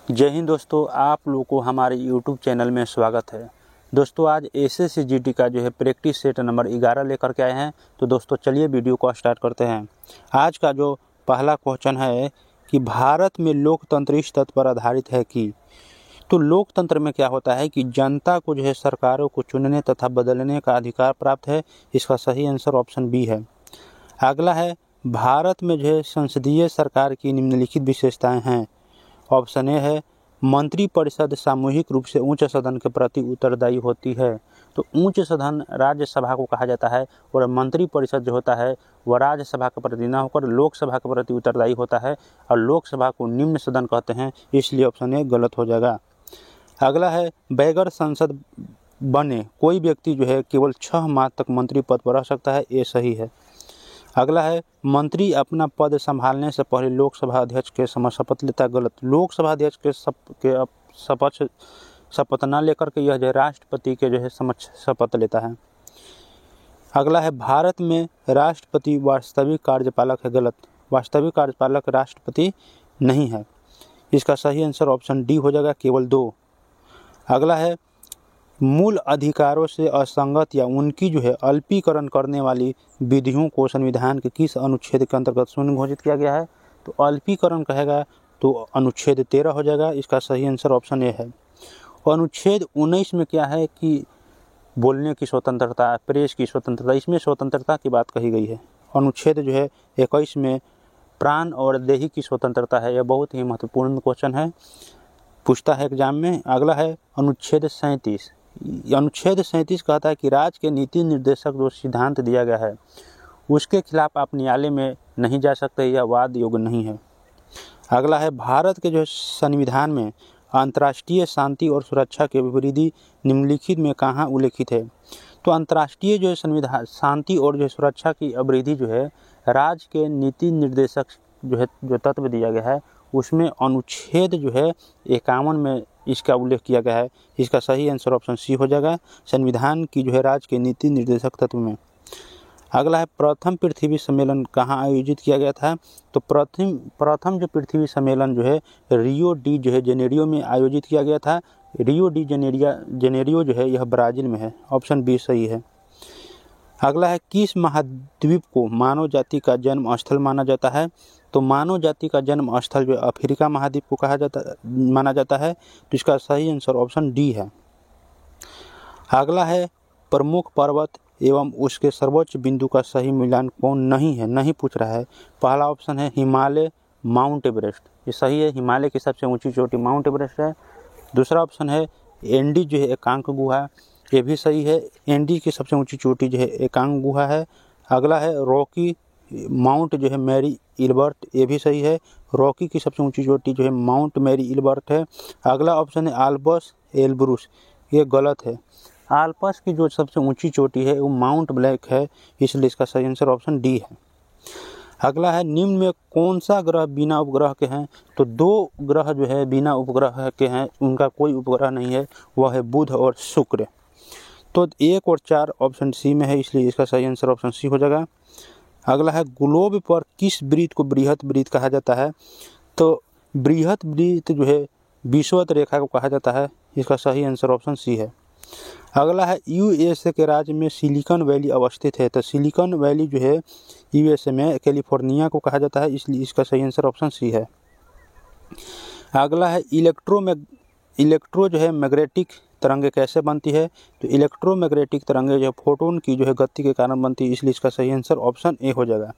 जय हिंद दोस्तों, आप लोगों को हमारे YouTube चैनल में स्वागत है। दोस्तों आज SSC का जो है प्रैक्टिस सेट नंबर 11 लेकर के आए हैं। तो दोस्तों चलिए वीडियो को स्टार्ट करते हैं। आज का जो पहला क्वेश्चन है कि भारत में लोकतंत्र इस तथ्य पर आधारित है कि, तो लोकतंत्र में क्या होता है कि जनता को जो है सरकारों को चुनने तथा बदलने का अधिकार प्राप्त है। इसका सही आंसर ऑप्शन बी है। अगला है भारत में जो है संसदीय सरकार की निम्नलिखित विशेषताएं हैं। ऑप्शन ए है मंत्रिपरिषद सामूहिक रूप से उच्च सदन के प्रति उत्तरदायी होती है। तो उच्च सदन राज्यसभा को कहा जाता है और मंत्रिपरिषद जो होता है वह राज्यसभा के प्रति न होकर लोकसभा के प्रति उत्तरदायी होता है और लोकसभा को निम्न सदन कहते हैं, इसलिए ऑप्शन ए गलत हो जाएगा। अगला है बगैर संसद बने कोई व्यक्ति जो है केवल 6 माह तक मंत्री पद पर रह सकता है, ये सही है। अगला है मंत्री अपना पद संभालने से पहले लोकसभा अध्यक्ष के समक्ष शपथ लेता है, गलत। लोकसभा अध्यक्ष के शपथ न लेकर के यह जो राष्ट्रपति के जो है समक्ष शपथ लेता है। अगला है भारत में राष्ट्रपति वास्तविक कार्यपालक है, गलत। वास्तविक कार्यपालक राष्ट्रपति नहीं है। इसका सही आंसर ऑप्शन डी हो जाएगा, केवल 2। अगला है मूल अधिकारों से असंगत या उनकी जो है अल्पीकरण करने वाली विधियों को संविधान के किस अनुच्छेद के अंतर्गत शून्य घोषित किया गया है। तो अल्पीकरण कहेगा तो अनुच्छेद 13 हो जाएगा। इसका सही आंसर ऑप्शन ए है। अनुच्छेद 19 में क्या है कि बोलने की स्वतंत्रता, प्रेस की स्वतंत्रता, इसमें स्वतंत्रता की बात कही गई है। अनुच्छेद जो है 21 में प्राण और देही की स्वतंत्रता है। यह बहुत ही महत्वपूर्ण क्वेश्चन है, पूछता है एग्जाम में। अगला है अनुच्छेद 37। अनुच्छेद 37 कहता है कि राज्य के नीति निर्देशक जो सिद्धांत दिया गया है उसके खिलाफ आप न्यायालय में नहीं जा सकते, यह वाद योग्य नहीं है। अगला है भारत के जो संविधान में अंतर्राष्ट्रीय शांति और सुरक्षा के विपरीत निम्नलिखित में कहाँ उल्लेखित है। तो अंतर्राष्ट्रीय जो है संविधान शांति और जो सुरक्षा की अवधि जो है राज्य के नीति निर्देशक जो है जो तत्व दिया गया है उसमें अनुच्छेद जो है 51 में इसका उल्लेख किया गया है। इसका सही आंसर ऑप्शन सी हो जाएगा, संविधान की जो है राज्य के नीति निर्देशक तत्व में। अगला है प्रथम पृथ्वी सम्मेलन कहाँ आयोजित किया गया था। तो प्रथम जो पृथ्वी सम्मेलन जो है रियो डी जो है जेनेरियो में आयोजित किया गया था। रियो डी जेनेरियो जो है यह ब्राज़ील में है, ऑप्शन बी सही है। अगला है किस महाद्वीप को मानव जाति का जन्म स्थल माना जाता है। तो मानव जाति का जन्म स्थल जो अफ्रीका महाद्वीप को माना जाता है, तो इसका सही आंसर ऑप्शन डी है। अगला है प्रमुख पर्वत एवं उसके सर्वोच्च बिंदु का सही मिलान कौन नहीं है, नहीं पूछ रहा है। पहला ऑप्शन है हिमालय, माउंट एवरेस्ट, ये सही है। हिमालय की सबसे ऊंची चोटी माउंट एवरेस्ट है। दूसरा ऑप्शन है एंडी जो है एकांक गुहा, ये भी सही है। एंडी की सबसे ऊंची चोटी जो है एकांक गुहा है। अगला है रॉकी माउंट जो है मैरी इल्बर्ट, ये भी सही है। रॉकी की सबसे ऊंची चोटी जो है माउंट मैरी इल्बर्ट है। अगला ऑप्शन है आल्प्स एल्ब्रूस, ये गलत है। आल्प्स की जो सबसे ऊंची चोटी है वो माउंट ब्लैक है, इसलिए इसका सही आंसर ऑप्शन डी है। अगला है निम्न में कौन सा ग्रह बिना उपग्रह के हैं। तो 2 ग्रह जो है बिना उपग्रह के हैं, उनका कोई उपग्रह नहीं है, वह है बुध और शुक्र। तो 1 और 4 ऑप्शन सी में है, इसलिए इसका सही आंसर ऑप्शन सी हो जाएगा। अगला है ग्लोब पर किस वृत्त को बृहत वृत्त कहा जाता है। तो बृहत वृत्त जो है विषुवत रेखा को कहा जाता है, इसका सही आंसर ऑप्शन सी है। अगला है यूएसए के राज्य में सिलिकॉन वैली अवस्थित है। तो सिलिकॉन वैली जो है यूएसए में कैलिफोर्निया को कहा जाता है, इसलिए इसका सही आंसर ऑप्शन सी है। अगला है इलेक्ट्रो जो है मैग्नेटिक तरंगे कैसे बनती है। तो इलेक्ट्रोमैग्नेटिक तरंगे जो फोटोन की जो है गति के कारण बनती है, इसलिए इसका सही आंसर ऑप्शन ए हो जाएगा।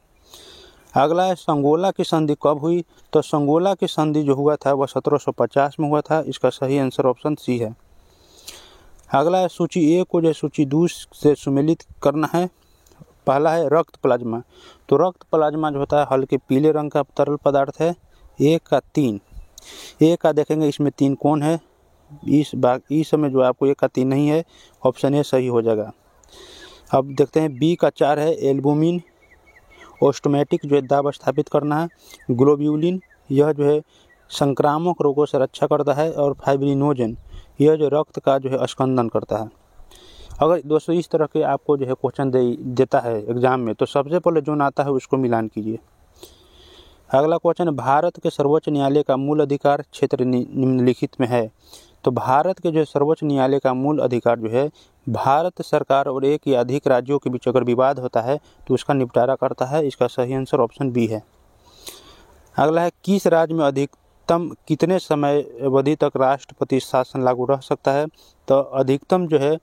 अगला है संगोला की संधि कब हुई। तो संगोला की संधि जो हुआ था वह 1750 में हुआ था, इसका सही आंसर ऑप्शन सी है। अगला है सूची ए को जो सूची 2 से सुमेलित करना है। पहला है रक्त प्लाज्मा। तो रक्त प्लाज्मा जो होता है हल्के पीले रंग का तरल पदार्थ है। 1 का 3, 1 का देखेंगे इसमें 3 कौन है, इस समय जो आपको 1 का 3 नहीं है, ऑप्शन ए सही हो जाएगा। अब देखते हैं बी का 4 है एल्बुमिन। ऑस्टोमेटिक जो है दाब स्थापित करना है। ग्लोब्यूलिन यह जो है संक्रामक रोगों से रक्षा करता है। और फाइब्रिनोजन यह जो रक्त का जो है स्कंदन करता है। अगर दोस्तों इस तरह के आपको जो है क्वेश्चन देता है एग्जाम में, तो सबसे पहले जो आता है उसको मिलान कीजिए। अगला क्वेश्चन है, भारत के सर्वोच्च न्यायालय का मूल अधिकार क्षेत्र निम्नलिखित में है। तो भारत के जो सर्वोच्च न्यायालय का मूल अधिकार जो है भारत सरकार और एक या अधिक राज्यों के बीच अगर विवाद होता है तो उसका निपटारा करता है। इसका सही आंसर ऑप्शन बी है। अगला है, किस राज्य में अधिकतम कितने समय अवधि तक राष्ट्रपति शासन लागू रह सकता है। तो अधिकतम जो है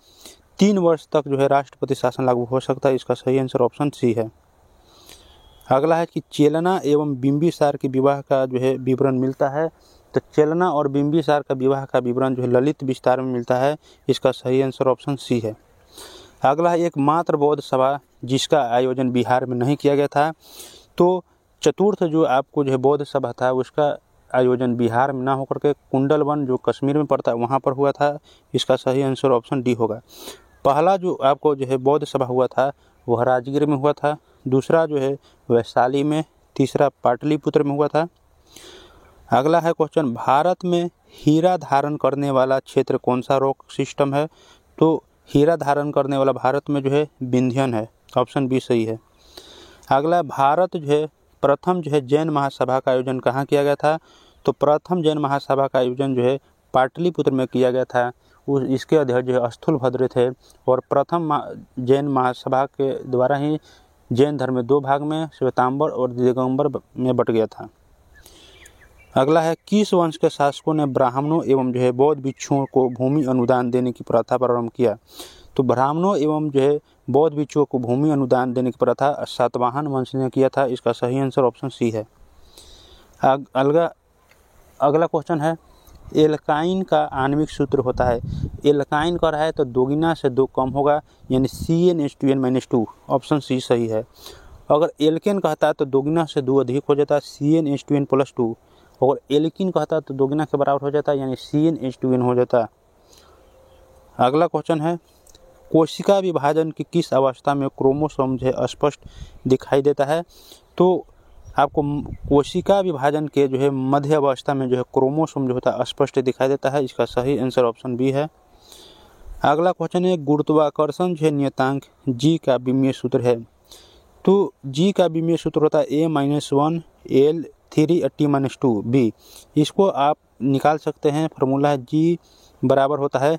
3 वर्ष तक जो है राष्ट्रपति शासन लागू हो सकता है। इसका सही आंसर ऑप्शन सी है। अगला है कि चेलना एवं बिंबिसार के विवाह का जो है विवरण मिलता है। तो चेलना और बिंबिसार का विवाह का विवरण जो है ललित विस्तार में मिलता है। इसका सही आंसर ऑप्शन सी है। अगला है, एकमात्र बौद्ध सभा जिसका आयोजन बिहार में नहीं किया गया था। तो चतुर्थ जो आपको जो है बौद्ध सभा था उसका आयोजन बिहार में ना होकर के कुंडलवन जो कश्मीर में पड़ता है वहाँ पर हुआ था। इसका सही आंसर ऑप्शन डी होगा। पहला जो आपको जो है बौद्ध सभा हुआ था वह राजगीर में हुआ था, दूसरा जो है वैशाली में, तीसरा पाटलिपुत्र में हुआ था। अगला है क्वेश्चन, भारत में हीरा धारण करने वाला क्षेत्र कौन सा रॉक सिस्टम है। तो हीरा धारण करने वाला भारत में जो है विंध्यन है। ऑप्शन बी सही है। अगला, भारत जो है प्रथम जो है जैन महासभा का आयोजन कहाँ किया गया था। तो प्रथम जैन महासभा का आयोजन जो है पाटलिपुत्र में किया गया था। इसके अध्यक्ष जो है स्थूलभद्र थे और प्रथम जैन महासभा के द्वारा ही जैन धर्म में 2 भाग में श्वेतांबर और दिगंबर में बट गया था। अगला है, किस वंश के शासकों ने ब्राह्मणों एवं जो है बौद्ध भिक्षुओं को भूमि अनुदान देने की प्रथा प्रारंभ किया। तो ब्राह्मणों एवं जो है बौद्ध भिक्षुओं को भूमि अनुदान देने की प्रथा सातवाहन वंश ने किया था। इसका सही आंसर ऑप्शन सी है। अगला क्वेश्चन है, एल्काइन का आणविक सूत्र होता है। एल्काइन कर रहा है तो दोगुना से 2 कम होगा यानी CnH2n-2। ऑप्शन सी सही है। अगर एल्केन कहता है तो दोगुना से 2 अधिक हो जाता है CnH2n+2। अगर एल्किन कहता है तो दोगुना के बराबर हो जाता है यानी CnH2n हो जाता है। अगला क्वेश्चन है, कोशिका विभाजन की किस अवस्था में क्रोमोसोम जो है स्पष्ट दिखाई देता है। तो आपको कोशिका विभाजन के जो है मध्य अवस्था में जो है क्रोमोसोम जो होता है स्पष्ट दिखाई देता है। इसका सही आंसर ऑप्शन बी है। अगला क्वेश्चन है, गुरुत्वाकर्षण जो है नियतांक जी का विमीय सूत्र है। तो जी का विमीय सूत्र होता है A-1 L3T-2 b। इसको आप निकाल सकते हैं। फार्मूला है जी बराबर होता है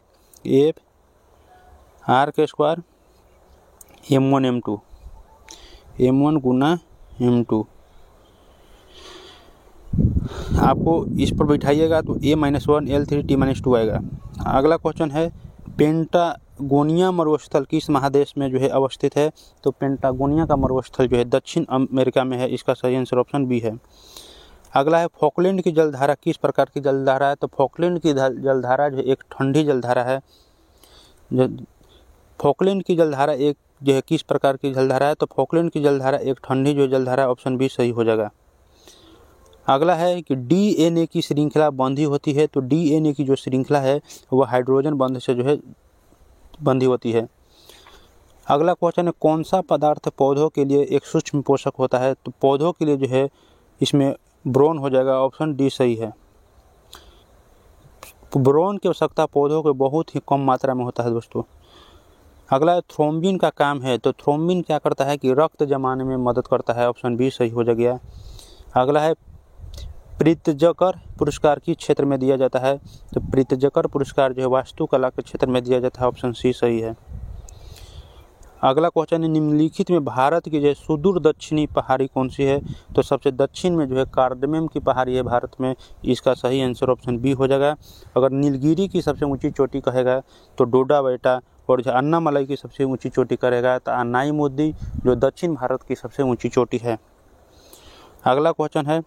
F(r²) M1 M1 गुना M2। आपको इस पर बैठाइएगा तो A-1 L3T-2 आएगा। अगला क्वेश्चन है, पेंटागोनिया मरुस्थल किस महादेश में जो है अवस्थित है। तो पेंटागोनिया का मरुस्थल जो है दक्षिण अमेरिका में है। इसका सही आंसर ऑप्शन बी है। अगला है, फॉकलैंड की जलधारा किस प्रकार की जलधारा है। तो फॉकलैंड की जलधारा जो एक ठंडी जलधारा है। फॉकलैंड की जलधारा एक जो है किस प्रकार की जलधारा है। तो फॉकलैंड की जलधारा एक ठंडी जो जलधारा है। ऑप्शन बी सही हो जाएगा। अगला है कि DNA की श्रृंखला बंधी होती है। तो DNA की जो श्रृंखला है वह हाइड्रोजन बंध से जो है बंधी होती है। अगला क्वेश्चन है, कौन सा पदार्थ पौधों के लिए एक सूक्ष्म पोषक होता है। तो पौधों के लिए जो है इसमें बोरोन हो जाएगा। ऑप्शन डी सही है। बोरोन की आवश्यकता पौधों के बहुत ही कम मात्रा में होता है दोस्तों। अगला थ्रोम्बिन का काम है। तो थ्रोम्बिन क्या करता है कि रक्त जमाने में मदद करता है। ऑप्शन बी सही हो जाएगा। अगला है, प्रित्जकर पुरस्कार किस क्षेत्र में दिया जाता है। तो प्रित्जकर पुरस्कार जो है वास्तुकला के क्षेत्र में दिया जाता है। ऑप्शन सी सही है। अगला क्वेश्चन है, निम्नलिखित में भारत की जो सुदूर दक्षिणी पहाड़ी कौन सी है। तो सबसे दक्षिण में जो है कार्डमेम की पहाड़ी है भारत में। इसका सही आंसर ऑप्शन बी हो जाएगा। अगर नीलगिरी की सबसे ऊंची चोटी कहेगा तो डोडा बेटा, और जो अन्नामलाई की सबसे ऊंची चोटी करेगा तो अन्नाईमुद्दी जो दक्षिण भारत की सबसे ऊंची चोटी है। अगला क्वेश्चन है,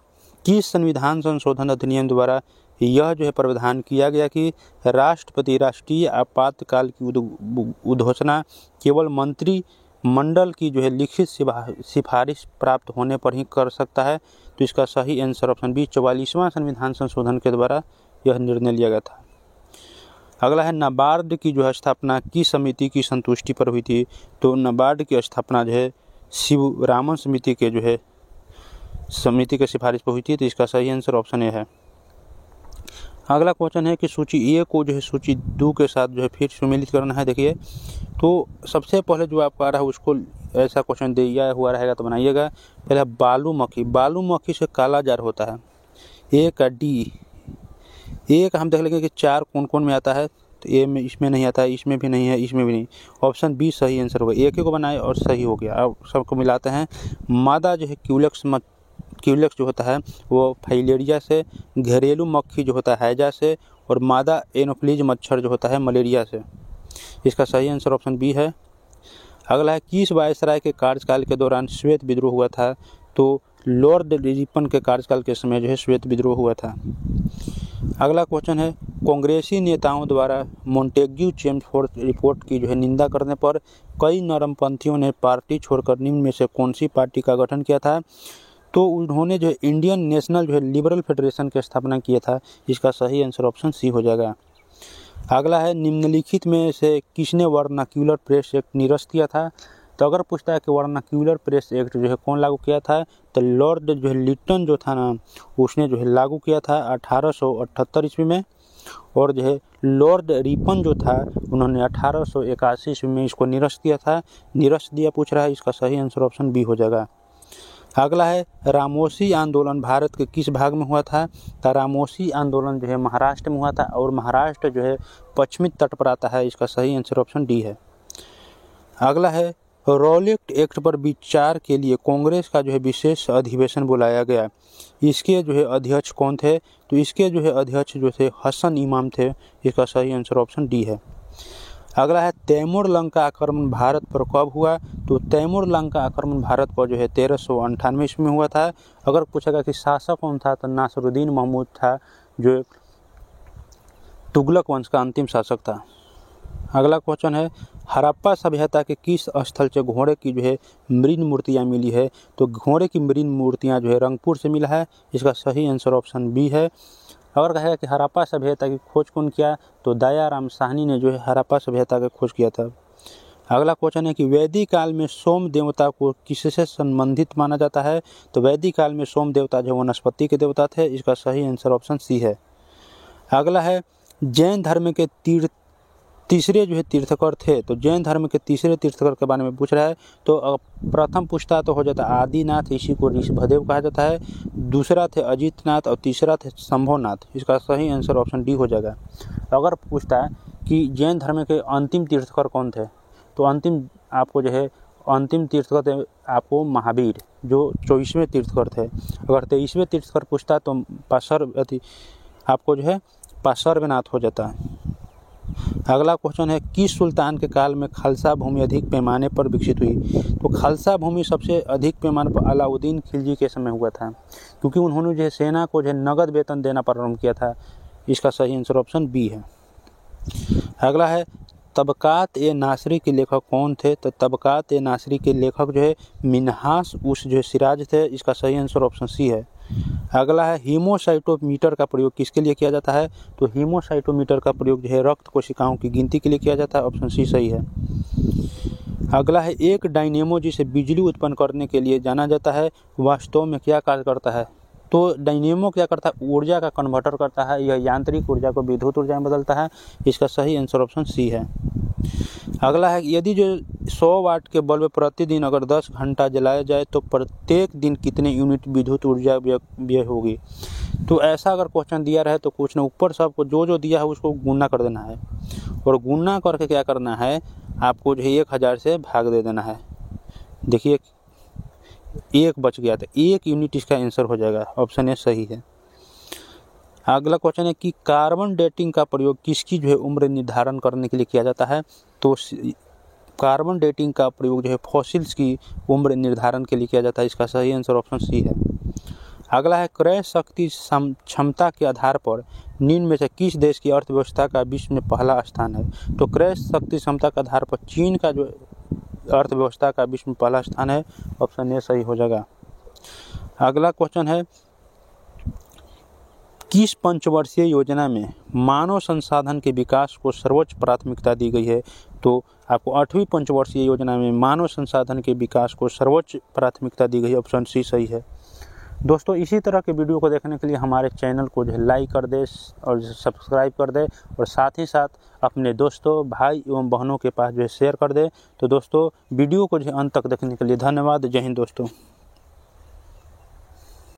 किस संविधान संशोधन अधिनियम द्वारा यह जो है प्रावधान किया गया कि राष्ट्रपति राष्ट्रीय आपातकाल की उद्घोषणा केवल मंत्रिमंडल की जो है लिखित सिफारिश प्राप्त होने पर ही कर सकता है। तो इसका सही आंसर ऑप्शन बी 44वां संविधान संशोधन के द्वारा यह निर्णय लिया गया था। अगला है, नाबार्ड की जो है स्थापना किस समिति की संतुष्टि पर हुई थी। तो नाबार्ड की स्थापना जो है शिवरामन समिति के जो है समिति के सिफारिश पर हुई थी। तो इसका सही आंसर ऑप्शन ए है। अगला क्वेश्चन है कि सूची ए को जो है सूची 2 के साथ जो है फिर सुमेलित करना है। देखिए तो सबसे पहले जो आपका आ रहा है उसको ऐसा क्वेश्चन दिया हुआ रहेगा तो बनाइएगा। पहले बालू मक्खी से काला जार होता है। ए का डी, ए का हम देख लेंगे कि 4 कौन कौन में आता है, तो ए में इसमें नहीं आता है, इसमें भी नहीं है, इसमें भी नहीं। ऑप्शन बी सही आंसर होगा। एक को बनाए और सही हो गया। अब सबको मिलाते हैं। मादा जो है क्यूलेक्स जो होता है वो फाइलेरिया से, घरेलू मक्खी जो होता है हैजा से, और मादा एनोफ्लीज मच्छर जो होता है मलेरिया से। इसका सही आंसर ऑप्शन बी है। अगला है किस वायसराय के कार्यकाल के दौरान श्वेत विद्रोह हुआ था, तो लॉर्ड रिपन के कार्यकाल के समय जो है श्वेत विद्रोह हुआ था। अगला क्वेश्चन है कांग्रेसी नेताओं द्वारा मोंटेग्यू चेम्सफोर्ड रिपोर्ट की जो है निंदा करने पर कई नरमपंथियों ने पार्टी छोड़कर निम्न में से कौन सी पार्टी का गठन किया था, तो उन्होंने जो है इंडियन नेशनल जो है लिबरल फेडरेशन की स्थापना किया था। इसका सही आंसर ऑप्शन सी हो जाएगा। अगला है निम्नलिखित में से किसने वर्नाक्यूलर प्रेस एक्ट निरस्त किया था, तो अगर पूछता है कि वर्नाक्यूलर प्रेस एक्ट जो है कौन लागू किया था, तो लॉर्ड जो है लिटन जो था ना उसने जो है लागू किया था 1878 ईस्वी में, और जो है लॉर्ड रिपन जो था उन्होंने 1881 ईस्वी में इसको निरस्त किया था। निरस्त दिया पूछ रहा है, इसका सही आंसर ऑप्शन बी हो जाएगा। अगला है रामोसी आंदोलन भारत के किस भाग में हुआ था, तो रामोसी आंदोलन जो है महाराष्ट्र में हुआ था, और महाराष्ट्र जो है पश्चिमी तट पर आता है। इसका सही आंसर ऑप्शन डी है। अगला है रॉलेट एक्ट पर विचार के लिए कांग्रेस का जो है विशेष अधिवेशन बुलाया गया। इसके जो है अध्यक्ष कौन थे, तो इसके जो है अध्यक्ष जो थे हसन इमाम थे। इसका सही आंसर ऑप्शन डी है। अगला है तैमूर लंका आक्रमण भारत पर कब हुआ, तो तैमूर लंका आक्रमण भारत पर जो है 1398 ईस्वी में हुआ था। अगर पूछेगा कि शासक कौन था, तो नासिरुद्दीन महमूद था जो तुगलक वंश का अंतिम शासक था। अगला क्वेश्चन है हड़प्पा सभ्यता के किस स्थल से घोड़े की जो है मृण मूर्तियाँ मिली है, तो घोड़े की मृण मूर्तियाँ जो है रंगपुर से मिला है। इसका सही आंसर ऑप्शन बी है। अगर कहेगा कि हड़प्पा सभ्यता की खोज कौन किया, तो दयाराम साहनी ने जो है हड़प्पा सभ्यता की खोज किया था। अगला क्वेश्चन है कि वैदिक काल में सोम देवता को किससे संबंधित माना जाता है, तो वैदिक काल में सोम देवता जो वनस्पति के देवता थे। इसका सही आंसर ऑप्शन सी है। अगला है जैन धर्म के तीसरे जो है तीर्थकर थे, तो जैन धर्म के तीसरे तीर्थकर के बारे में पूछ रहा है। तो प्रथम पूछता तो हो जाता आदिनाथ, इसी को ऋषभदेव कहा जाता है। दूसरा थे अजितनाथ और तीसरा थे शंभोनाथ। इसका सही आंसर ऑप्शन डी हो जाएगा। अगर पूछता है कि जैन धर्म के अंतिम तीर्थकर कौन थे, तो अंतिम आपको जो है अंतिम तीर्थकर थे आपको महावीर, जो 24वें तीर्थकर थे। अगर 23वें तीर्थकर पूछता तो आपको जो है पार्श्वनाथ हो जाता है। अगला क्वेश्चन है किस सुल्तान के काल में खालसा भूमि अधिक पैमाने पर विकसित हुई, तो खालसा भूमि सबसे अधिक पैमाने पर अलाउद्दीन खिलजी के समय हुआ था, क्योंकि उन्होंने जो है सेना को जो है नगद वेतन देना प्रारंभ किया था। इसका सही आंसर ऑप्शन बी है। अगला है तबकात ए नासरी के लेखक कौन थे, तो तबकात ए नासरी के लेखक जो है मिन्हास उस जो है सिराज थे। इसका सही आंसर ऑप्शन सी है। अगला है हीमोसाइटोमीटर का प्रयोग किसके लिए किया जाता है, तो हीमोसाइटोमीटर का प्रयोग जो है रक्त कोशिकाओं की गिनती के लिए किया जाता है। ऑप्शन सी सही है। अगला है एक डायनेमो जिसे बिजली उत्पन्न करने के लिए जाना जाता है वास्तव में क्या कार्य करता है, तो डायनेमो क्या करता है, ऊर्जा का कन्वर्टर करता है। यह यांत्रिक ऊर्जा को विद्युत ऊर्जा में बदलता है। इसका सही आंसर ऑप्शन सी है। अगला है यदि जो 100 वाट के बल्ब प्रतिदिन अगर 10 घंटा जलाया जाए तो प्रत्येक दिन कितने यूनिट विद्युत ऊर्जा व्यय होगी, तो ऐसा अगर क्वेश्चन दिया रहे तो कुछ न ऊपर सबको जो दिया है उसको गुना कर देना है, और गुना करके क्या करना है आपको जो है 1000 से भाग दे देना है। देखिए 1 बच गया तो 1 यूनिट इसका आंसर हो जाएगा। ऑप्शन ए सही है। अगला क्वेश्चन है कि कार्बन डेटिंग का प्रयोग किसकी जो है उम्र निर्धारण करने के लिए किया जाता है, तो कार्बन डेटिंग का प्रयोग जो है फॉसिल्स की उम्र निर्धारण के लिए किया जाता है। इसका सही आंसर ऑप्शन सी है। अगला है क्रय शक्ति क्षमता के आधार पर निम्न में से किस देश की अर्थव्यवस्था का विश्व में पहला स्थान है, तो क्रय शक्ति क्षमता के आधार पर चीन का जो अर्थव्यवस्था का विश्व में पहला स्थान है। ऑप्शन ए सही हो जाएगा। अगला क्वेश्चन है किस पंचवर्षीय योजना में मानव संसाधन के विकास को सर्वोच्च प्राथमिकता दी गई है, तो आपको 8वीं पंचवर्षीय योजना में मानव संसाधन के विकास को सर्वोच्च प्राथमिकता दी गई है। ऑप्शन सी सही है। दोस्तों इसी तरह के वीडियो को देखने के लिए हमारे चैनल को जो है लाइक कर दे और सब्सक्राइब कर दे, और साथ ही साथ अपने दोस्तों, भाई एवं बहनों के पास जो है शेयर कर दे। तो दोस्तों वीडियो को जो है अंत तक देखने के लिए धन्यवाद। जय हिंद दोस्तों।